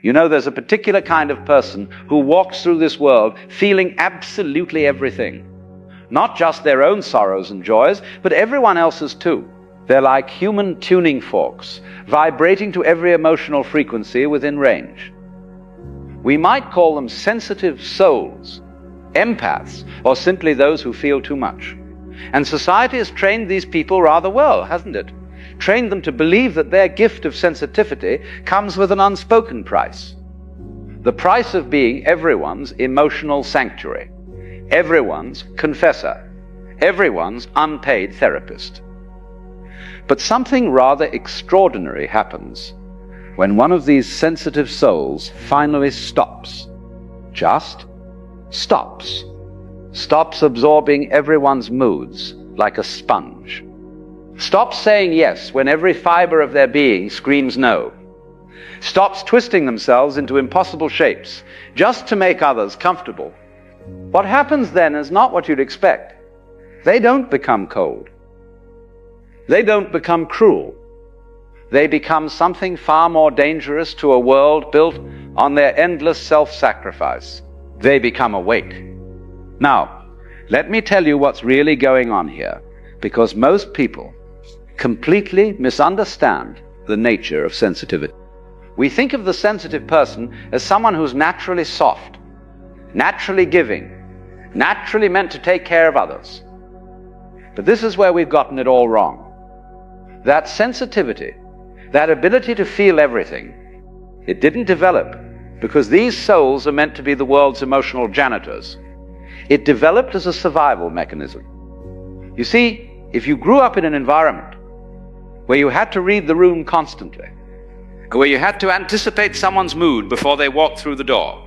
You know, there's a particular kind of person who walks through this world feeling absolutely everything. Not just their own sorrows and joys, but everyone else's too. They're like human tuning forks, vibrating to every emotional frequency within range. We might call them sensitive souls, empaths, or simply those who feel too much. And society has trained these people rather well, hasn't it? Trained them to believe that their gift of sensitivity comes with an unspoken price. The price of being everyone's emotional sanctuary, everyone's confessor, everyone's unpaid therapist. But something rather extraordinary happens when one of these sensitive souls finally stops. Just stops. Stops absorbing everyone's moods like a sponge. Stops saying yes when every fiber of their being screams no. Stops twisting themselves into impossible shapes just to make others comfortable. What happens then is not what you'd expect. They don't become cold. They don't become cruel. They become something far more dangerous to a world built on their endless self-sacrifice. They become awake. Now, let me tell you what's really going on here, because most people completely misunderstand the nature of sensitivity. We think of the sensitive person as someone who's naturally soft, naturally giving, naturally meant to take care of others. But this is where we've gotten it all wrong. That sensitivity, that ability to feel everything, it didn't develop because these souls are meant to be the world's emotional janitors. It developed as a survival mechanism. You see, if you grew up in an environment where you had to read the room constantly, where you had to anticipate someone's mood before they walked through the door,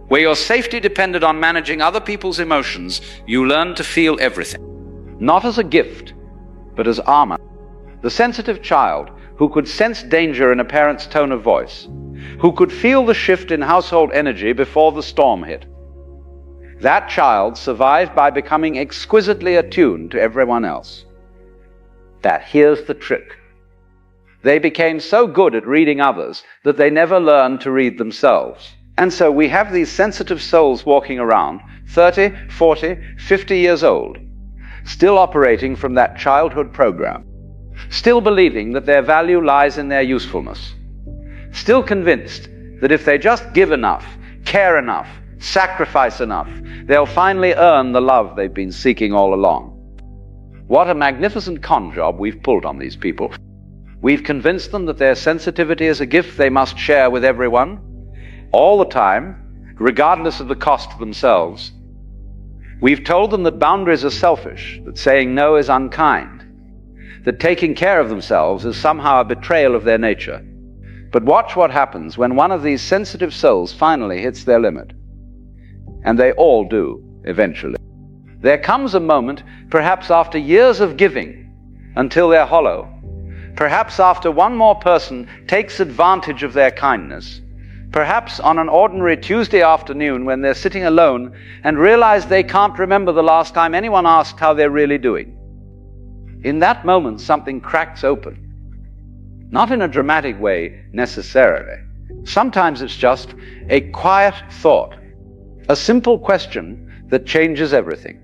where your safety depended on managing other people's emotions, you learned to feel everything. Not as a gift, but as armor. The sensitive child who could sense danger in a parent's tone of voice, who could feel the shift in household energy before the storm hit. That child survived by becoming exquisitely attuned to everyone else. That here's the trick. They became so good at reading others that they never learned to read themselves. And so we have these sensitive souls walking around, 30, 40, 50 years old, still operating from that childhood program, still believing that their value lies in their usefulness, still convinced that if they just give enough, care enough, sacrifice enough, they'll finally earn the love they've been seeking all along. What a magnificent con job we've pulled on these people. We've convinced them that their sensitivity is a gift they must share with everyone, all the time, regardless of the cost to themselves. We've told them that boundaries are selfish, that saying no is unkind, that taking care of themselves is somehow a betrayal of their nature. But watch what happens when one of these sensitive souls finally hits their limit. And they all do, eventually. There comes a moment, perhaps after years of giving, until they're hollow. Perhaps after one more person takes advantage of their kindness. Perhaps on an ordinary Tuesday afternoon when they're sitting alone and realize they can't remember the last time anyone asked how they're really doing. In that moment, something cracks open. Not in a dramatic way, necessarily. Sometimes it's just a quiet thought, a simple question that changes everything.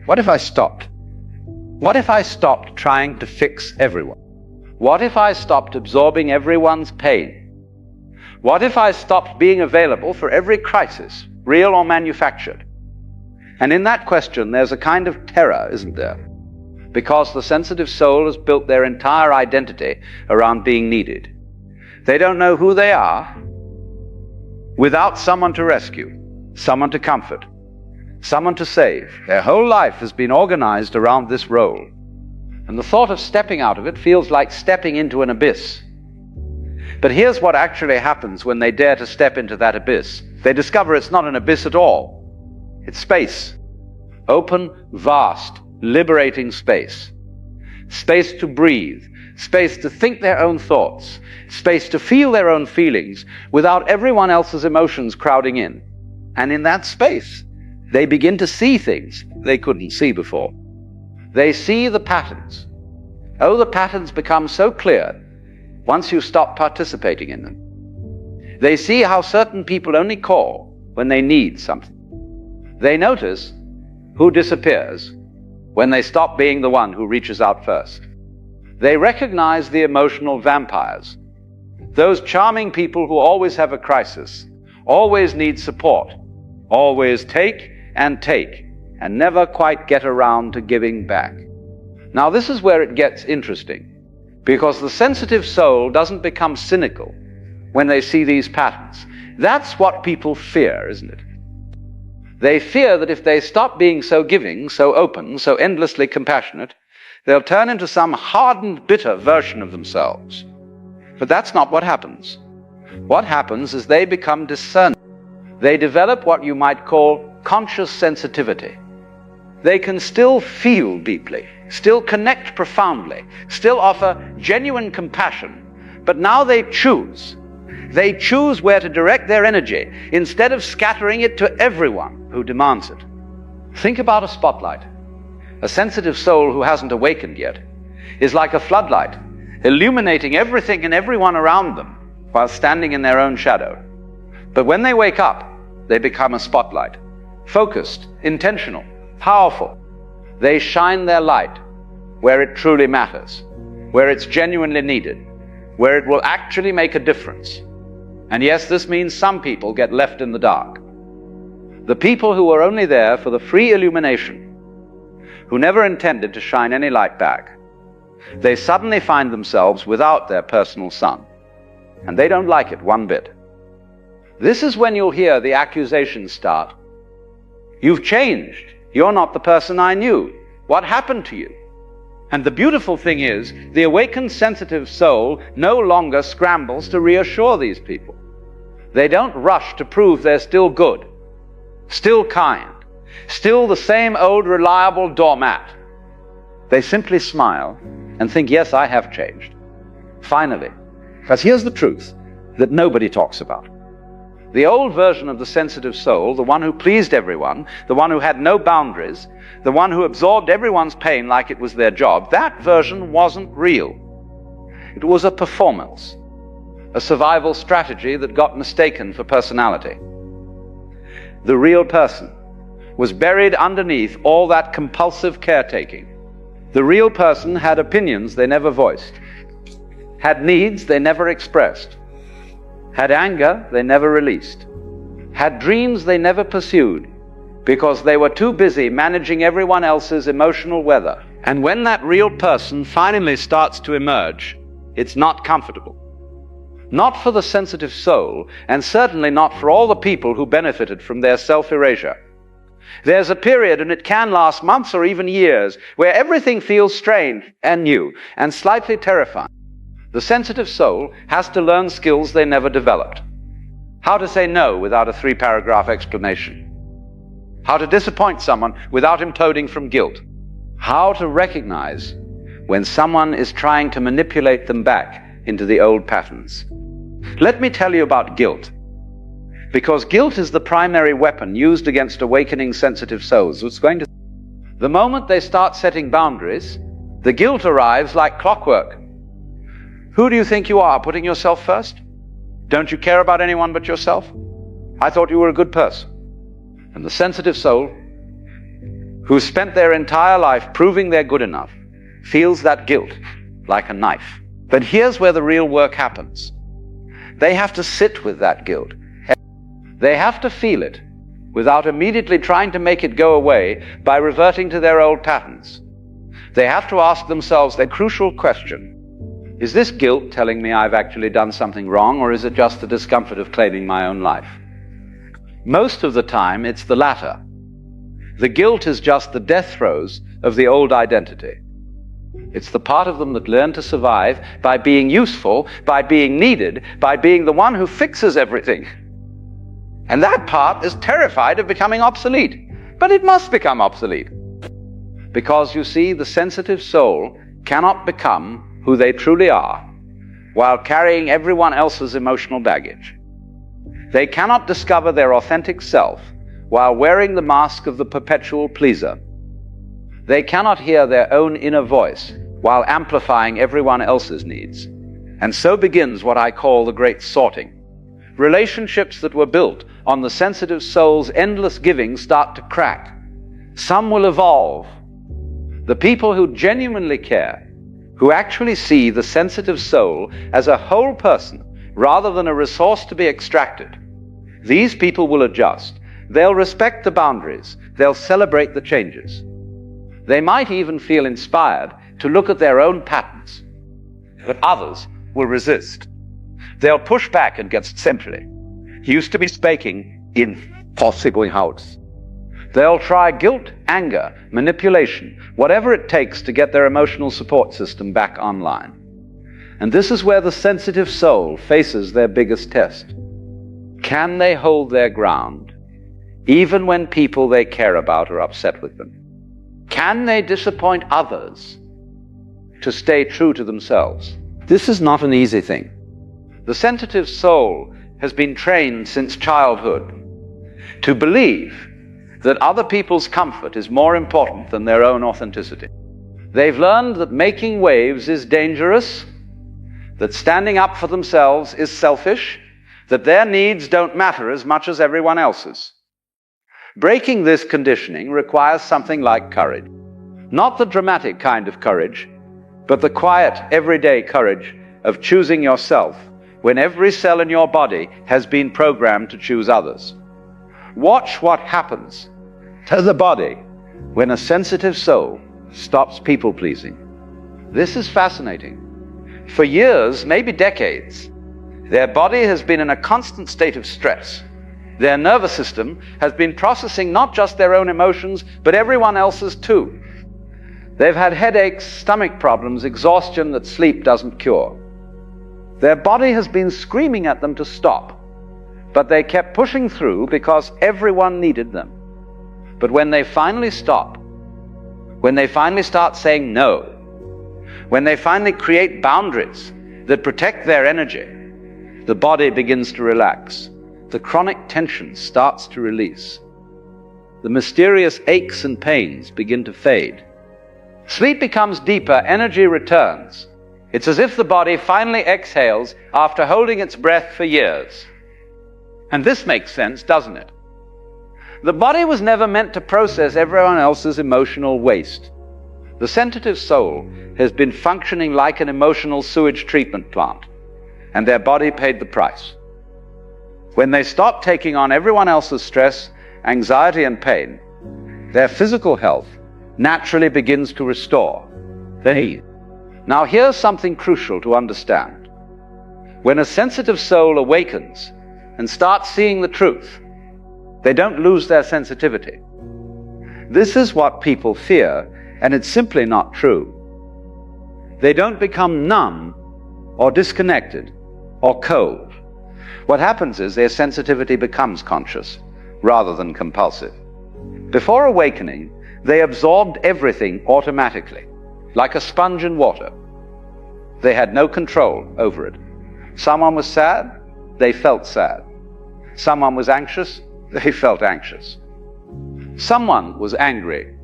What if I stopped? What if I stopped trying to fix everyone? What if I stopped absorbing everyone's pain? What if I stopped being available for every crisis, real or manufactured? And in that question, there's a kind of terror, isn't there? Because the sensitive soul has built their entire identity around being needed. They don't know who they are without someone to rescue, someone to comfort, someone to save. Their whole life has been organized around this role. And the thought of stepping out of it feels like stepping into an abyss. But here's what actually happens when they dare to step into that abyss. They discover it's not an abyss at all. It's space. Open, vast, liberating space. Space to breathe. Space to think their own thoughts. Space to feel their own feelings without everyone else's emotions crowding in. And in that space, they begin to see things they couldn't see before. They see the patterns. Oh, the patterns become so clear once you stop participating in them. They see how certain people only call when they need something. They notice who disappears when they stop being the one who reaches out first. They recognize the emotional vampires, those charming people who always have a crisis, always need support, always take and never quite get around to giving back. Now this is where it gets interesting, because the sensitive soul doesn't become cynical when they see these patterns. That's what people fear, isn't it? They fear that if they stop being so giving, so open, so endlessly compassionate, they'll turn into some hardened, bitter version of themselves. But that's not what happens. What happens is they become discerning. They develop what you might call conscious sensitivity. They can still feel deeply, still connect profoundly, still offer genuine compassion, but now they choose. They choose where to direct their energy instead of scattering it to everyone who demands it. Think about a spotlight. A sensitive soul who hasn't awakened yet is like a floodlight, illuminating everything and everyone around them while standing in their own shadow. But when they wake up, they become a spotlight, focused, intentional, powerful. They shine their light where it truly matters, where it's genuinely needed, where it will actually make a difference. And yes, this means some people get left in the dark. The people who were only there for the free illumination, who never intended to shine any light back, they suddenly find themselves without their personal sun, and they don't like it one bit. This is when you'll hear the accusations start. You've changed. You're not the person I knew. What happened to you? And the beautiful thing is, the awakened sensitive soul no longer scrambles to reassure these people. They don't rush to prove they're still good, still kind, still the same old reliable doormat. They simply smile and think, yes, I have changed. Finally. Because here's the truth that nobody talks about. The old version of the sensitive soul, the one who pleased everyone, the one who had no boundaries, the one who absorbed everyone's pain like it was their job, that version wasn't real. It was a performance, a survival strategy that got mistaken for personality. The real person was buried underneath all that compulsive caretaking. The real person had opinions they never voiced, had needs they never expressed, had anger they never released, had dreams they never pursued, because they were too busy managing everyone else's emotional weather. And when that real person finally starts to emerge, it's not comfortable. Not for the sensitive soul, and certainly not for all the people who benefited from their self-erasure. There's a period, and it can last months or even years, where everything feels strange and new and slightly terrifying. The sensitive soul has to learn skills they never developed. How to say no without a 3-paragraph explanation. How to disappoint someone without imploding from guilt. How to recognize when someone is trying to manipulate them back into the old patterns. Let me tell you about guilt. Because guilt is the primary weapon used against awakening sensitive souls. The moment they start setting boundaries, the guilt arrives like clockwork. Who do you think you are, putting yourself first? Don't you care about anyone but yourself? I thought you were a good person. And the sensitive soul, who spent their entire life proving they're good enough, feels that guilt like a knife. But here's where the real work happens. They have to sit with that guilt. They have to feel it without immediately trying to make it go away by reverting to their old patterns. They have to ask themselves the crucial question: is this guilt telling me I've actually done something wrong, or is it just the discomfort of claiming my own life? Most of the time, it's the latter. The guilt is just the death throes of the old identity. It's the part of them that learned to survive by being useful, by being needed, by being the one who fixes everything. And that part is terrified of becoming obsolete. But it must become obsolete. Because, you see, the sensitive soul cannot become who they truly are while carrying everyone else's emotional baggage. They cannot discover their authentic self while wearing the mask of the perpetual pleaser. They cannot hear their own inner voice while amplifying everyone else's needs. And so begins what I call the great sorting, Relationships that were built on the sensitive soul's endless giving start to crack. Some will evolve. The people who genuinely care, who actually see the sensitive soul as a whole person rather than a resource to be extracted, these people will adjust. They'll respect the boundaries. They'll celebrate the changes. They might even feel inspired to look at their own patterns, but others will resist. They'll push back against simply. Used to be speaking impossible house. They'll try guilt, anger, manipulation, whatever it takes to get their emotional support system back online. And this is where the sensitive soul faces their biggest test. Can they hold their ground, even when people they care about are upset with them? Can they disappoint others to stay true to themselves? This is not an easy thing. The sensitive soul has been trained since childhood to believe that other people's comfort is more important than their own authenticity. They've learned that making waves is dangerous, that standing up for themselves is selfish, that their needs don't matter as much as everyone else's. Breaking this conditioning requires something like courage. Not the dramatic kind of courage, but the quiet, everyday courage of choosing yourself when every cell in your body has been programmed to choose others. Watch what happens to the body when a sensitive soul stops people-pleasing. This is fascinating. For years, maybe decades, their body has been in a constant state of stress. Their nervous system has been processing not just their own emotions, but everyone else's too. They've had headaches, stomach problems, exhaustion that sleep doesn't cure. Their body has been screaming at them to stop, but they kept pushing through because everyone needed them. But when they finally stop, when they finally start saying no, when they finally create boundaries that protect their energy, the body begins to relax. The chronic tension starts to release. The mysterious aches and pains begin to fade. Sleep becomes deeper, energy returns. It's as if the body finally exhales after holding its breath for years. And this makes sense, doesn't it? The body was never meant to process everyone else's emotional waste. The sensitive soul has been functioning like an emotional sewage treatment plant, and their body paid the price. When they stop taking on everyone else's stress, anxiety, and pain, their physical health naturally begins to restore. Now here's something crucial to understand. When a sensitive soul awakens and starts seeing the truth, they don't lose their sensitivity. This is what people fear, and it's simply not true. They don't become numb or disconnected or cold. What happens is their sensitivity becomes conscious rather than compulsive. Before awakening, they absorbed everything automatically, like a sponge in water. They had no control over it. Someone was sad, they felt sad. Someone was anxious, they felt anxious. Someone was angry,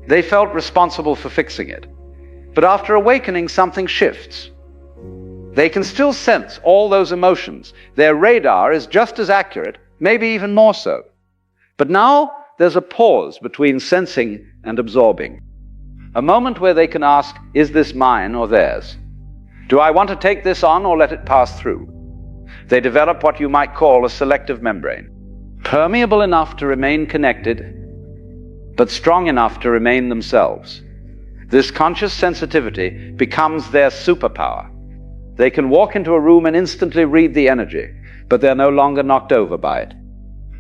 they felt responsible for fixing it. But after awakening, something shifts. They can still sense all those emotions. Their radar is just as accurate, maybe even more so. But now there's a pause between sensing and absorbing. A moment where they can ask, is this mine or theirs? Do I want to take this on or let it pass through? They develop what you might call a selective membrane, permeable enough to remain connected, but strong enough to remain themselves. This conscious sensitivity becomes their superpower. They can walk into a room and instantly read the energy, but they're no longer knocked over by it.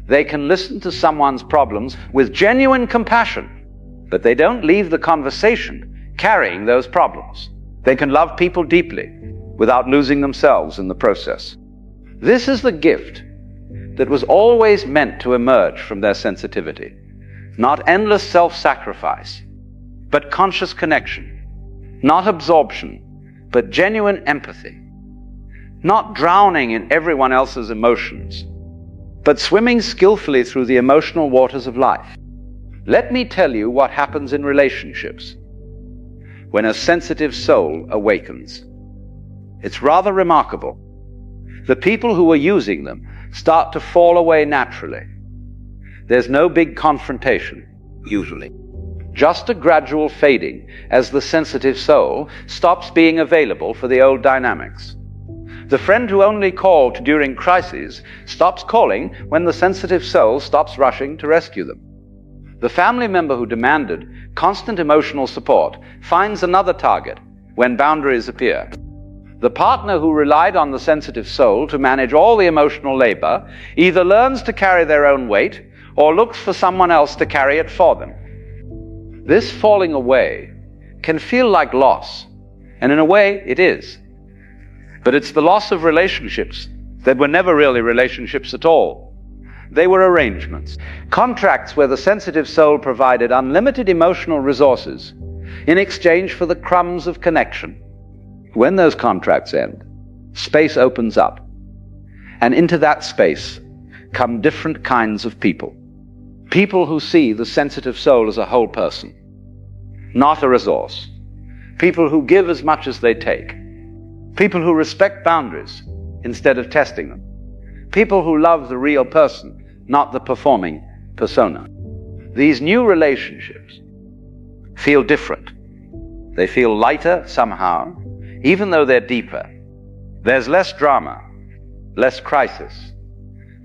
They can listen to someone's problems with genuine compassion, but they don't leave the conversation carrying those problems. They can love people deeply without losing themselves in the process. This is the gift that was always meant to emerge from their sensitivity. Not endless self-sacrifice, but conscious connection. Not absorption, but genuine empathy. Not drowning in everyone else's emotions, but swimming skillfully through the emotional waters of life. Let me tell you what happens in relationships when a sensitive soul awakens. It's rather remarkable. The people who are using them start to fall away naturally. There's no big confrontation, usually. Just a gradual fading as the sensitive soul stops being available for the old dynamics. The friend who only called during crises stops calling when the sensitive soul stops rushing to rescue them. The family member who demanded constant emotional support finds another target when boundaries appear. The partner who relied on the sensitive soul to manage all the emotional labor either learns to carry their own weight or looks for someone else to carry it for them. This falling away can feel like loss, and in a way it is. But it's the loss of relationships that were never really relationships at all. They were arrangements, contracts where the sensitive soul provided unlimited emotional resources in exchange for the crumbs of connection. When those contracts end, space opens up, and into that space come different kinds of people. People who see the sensitive soul as a whole person, not a resource. People who give as much as they take. People who respect boundaries instead of testing them. People who love the real person, not the performing persona. These new relationships feel different. They feel lighter somehow, even though they're deeper. There's less drama, less crisis,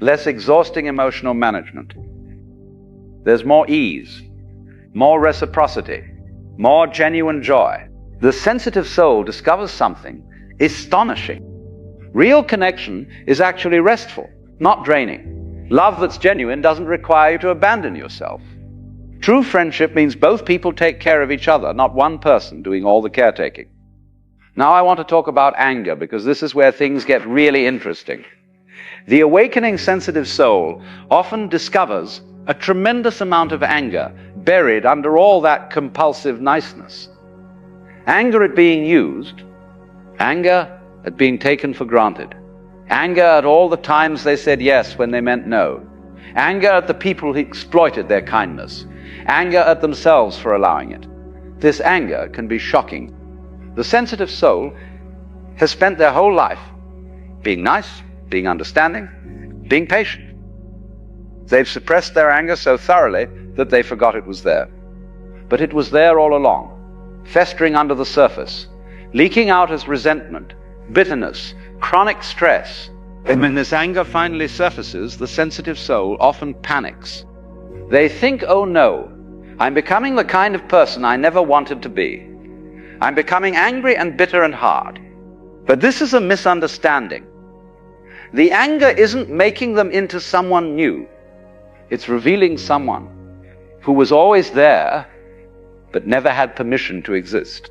less exhausting emotional management. There's more ease, more reciprocity, more genuine joy. The sensitive soul discovers something astonishing. Real connection is actually restful, not draining. Love that's genuine doesn't require you to abandon yourself. True friendship means both people take care of each other, not one person doing all the caretaking. Now I want to talk about anger, because this is where things get really interesting. The awakening sensitive soul often discovers a tremendous amount of anger buried under all that compulsive niceness. Anger at being used, anger at being taken for granted, anger at all the times they said yes when they meant no, anger at the people who exploited their kindness, anger at themselves for allowing it. This anger can be shocking. The sensitive soul has spent their whole life being nice, being understanding, being patient. They've suppressed their anger so thoroughly that they forgot it was there. But it was there all along, festering under the surface, leaking out as resentment, bitterness, chronic stress. And when this anger finally surfaces, the sensitive soul often panics. They think, oh no, I'm becoming the kind of person I never wanted to be. I'm becoming angry and bitter and hard. But this is a misunderstanding. The anger isn't making them into someone new. It's revealing someone who was always there, but never had permission to exist.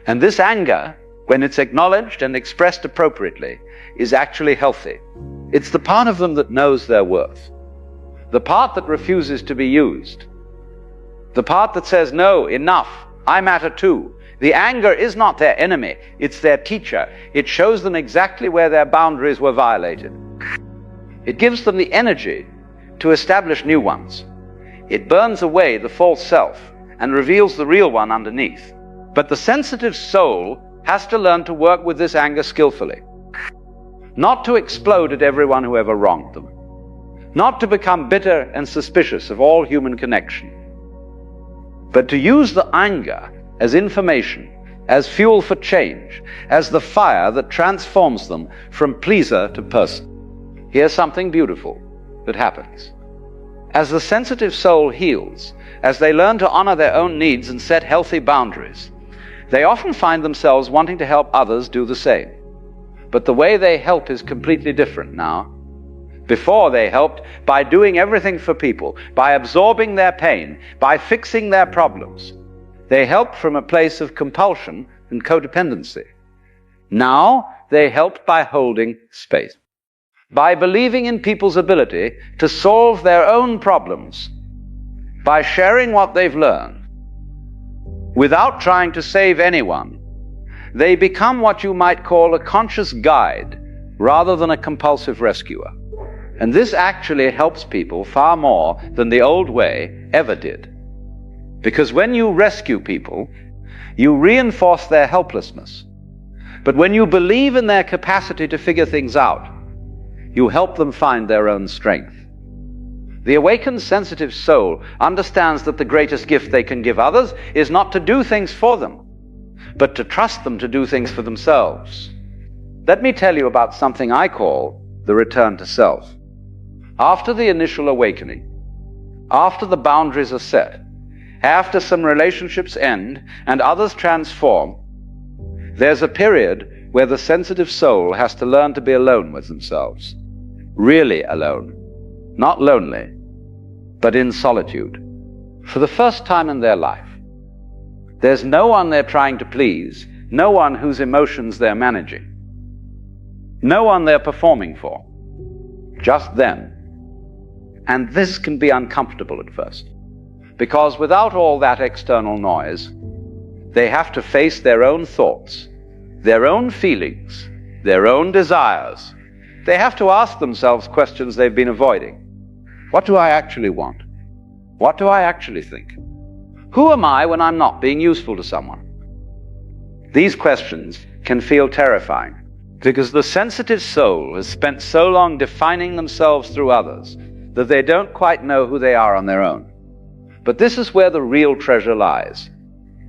And this anger, when it's acknowledged and expressed appropriately, is actually healthy. It's the part of them that knows their worth. The part that refuses to be used. The part that says, no, enough, I matter too. The anger is not their enemy, it's their teacher. It shows them exactly where their boundaries were violated. It gives them the energy to establish new ones. It burns away the false self and reveals the real one underneath. But the sensitive soul has to learn to work with this anger skillfully. Not to explode at everyone who ever wronged them. Not to become bitter and suspicious of all human connection. But to use the anger as information, as fuel for change, as the fire that transforms them from pleaser to person. Here's something beautiful that happens. As the sensitive soul heals, as they learn to honor their own needs and set healthy boundaries, they often find themselves wanting to help others do the same. But the way they help is completely different now. Before they helped by doing everything for people, by absorbing their pain, by fixing their problems. They helped from a place of compulsion and codependency. Now they help by holding space. By believing in people's ability to solve their own problems, by sharing what they've learned, without trying to save anyone, they become what you might call a conscious guide rather than a compulsive rescuer. And this actually helps people far more than the old way ever did. Because when you rescue people, you reinforce their helplessness. But when you believe in their capacity to figure things out, You help them find their own strength. The awakened sensitive soul understands that the greatest gift they can give others is not to do things for them, but to trust them to do things for themselves. Let me tell you about something I call the return to self. After the initial awakening, after the boundaries are set, after some relationships end and others transform, there's a period where the sensitive soul has to learn to be alone with themselves. Really alone. Not lonely, but in solitude. For the first time in their life. There's no one they're trying to please, no one whose emotions they're managing, no one they're performing for, just them. And this can be uncomfortable at first, because without all that external noise, they have to face their own thoughts, their own feelings, their own desires. They have to ask themselves questions they've been avoiding. What do I actually want? What do I actually think? Who am I when I'm not being useful to someone? These questions can feel terrifying because the sensitive soul has spent so long defining themselves through others that they don't quite know who they are on their own. But this is where the real treasure lies.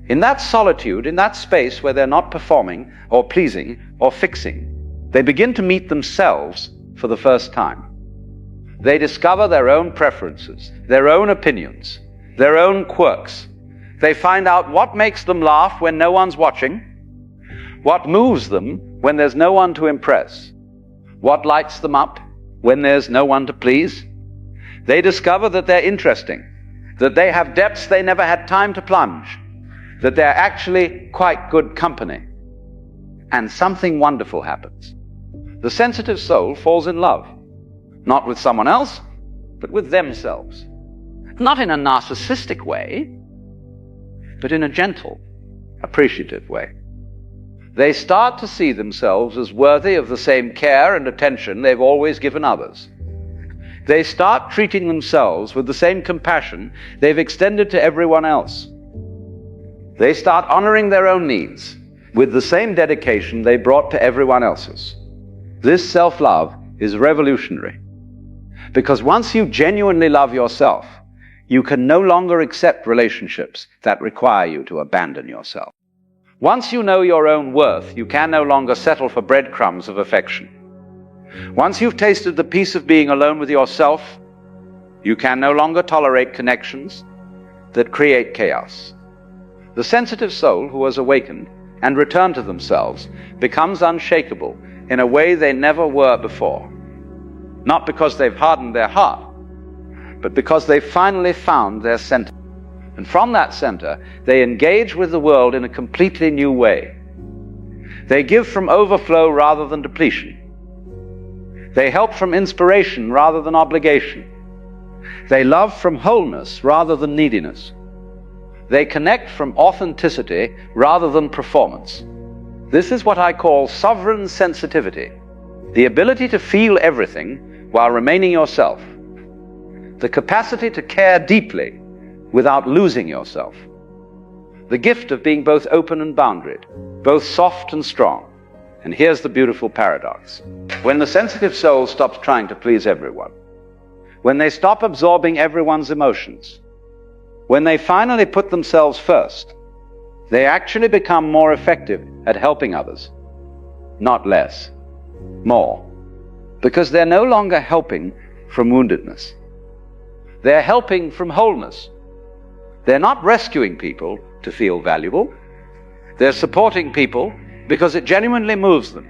In that solitude, in that space where they're not performing or pleasing or fixing, they begin to meet themselves for the first time. They discover their own preferences, their own opinions, their own quirks. They find out what makes them laugh when no one's watching, what moves them when there's no one to impress, what lights them up when there's no one to please. They discover that they're interesting, that they have depths they never had time to plunge, that they're actually quite good company. And something wonderful happens. The sensitive soul falls in love. Not with someone else, but with themselves. Not in a narcissistic way, but in a gentle, appreciative way. They start to see themselves as worthy of the same care and attention they've always given others. They start treating themselves with the same compassion they've extended to everyone else. They start honoring their own needs with the same dedication they brought to everyone else's. This self-love is revolutionary. Because once you genuinely love yourself, you can no longer accept relationships that require you to abandon yourself. Once you know your own worth, you can no longer settle for breadcrumbs of affection. Once you've tasted the peace of being alone with yourself, you can no longer tolerate connections that create chaos. The sensitive soul who has awakened and returned to themselves becomes unshakable in a way they never were before. Not because they've hardened their heart, but because they've finally found their center. And from that center, they engage with the world in a completely new way. They give from overflow rather than depletion. They help from inspiration rather than obligation. They love from wholeness rather than neediness. They connect from authenticity rather than performance. This is what I call sovereign sensitivity, the ability to feel everything while remaining yourself, the capacity to care deeply without losing yourself, the gift of being both open and boundaried, both soft and strong. And here's the beautiful paradox. When the sensitive soul stops trying to please everyone, when they stop absorbing everyone's emotions, when they finally put themselves first, they actually become more effective at helping others, not less, more. Because they're no longer helping from woundedness. They're helping from wholeness. They're not rescuing people to feel valuable. They're supporting people because it genuinely moves them.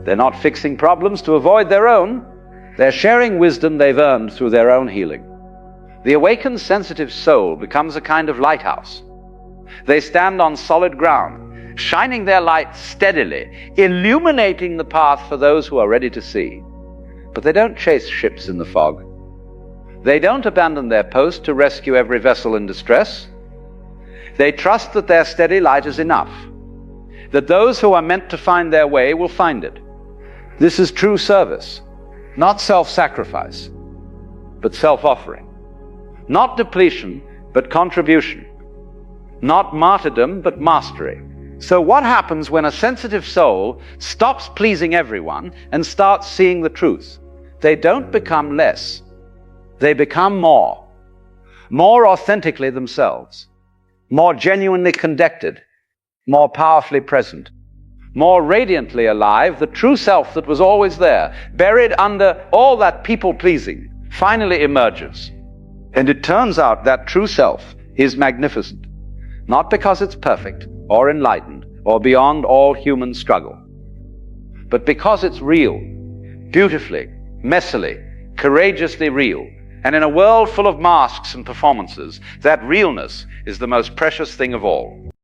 They're not fixing problems to avoid their own. They're sharing wisdom they've earned through their own healing. The awakened sensitive soul becomes a kind of lighthouse. They stand on solid ground, shining their light steadily, illuminating the path for those who are ready to see. But they don't chase ships in the fog. They don't abandon their post to rescue every vessel in distress. They trust that their steady light is enough, that those who are meant to find their way will find it. This is true service, not self-sacrifice, but self-offering. Not depletion, but contribution. Not martyrdom, but mastery. So what happens when a sensitive soul stops pleasing everyone and starts seeing the truth? They don't become less. They become more authentically themselves, more genuinely connected, more powerfully present, more radiantly alive. The true self that was always there, buried under all that people-pleasing, finally emerges. And it turns out that true self is magnificent, not because it's perfect or enlightened or beyond all human struggle, but because it's real, beautifully, messily, courageously real. And in a world full of masks and performances, that realness is the most precious thing of all.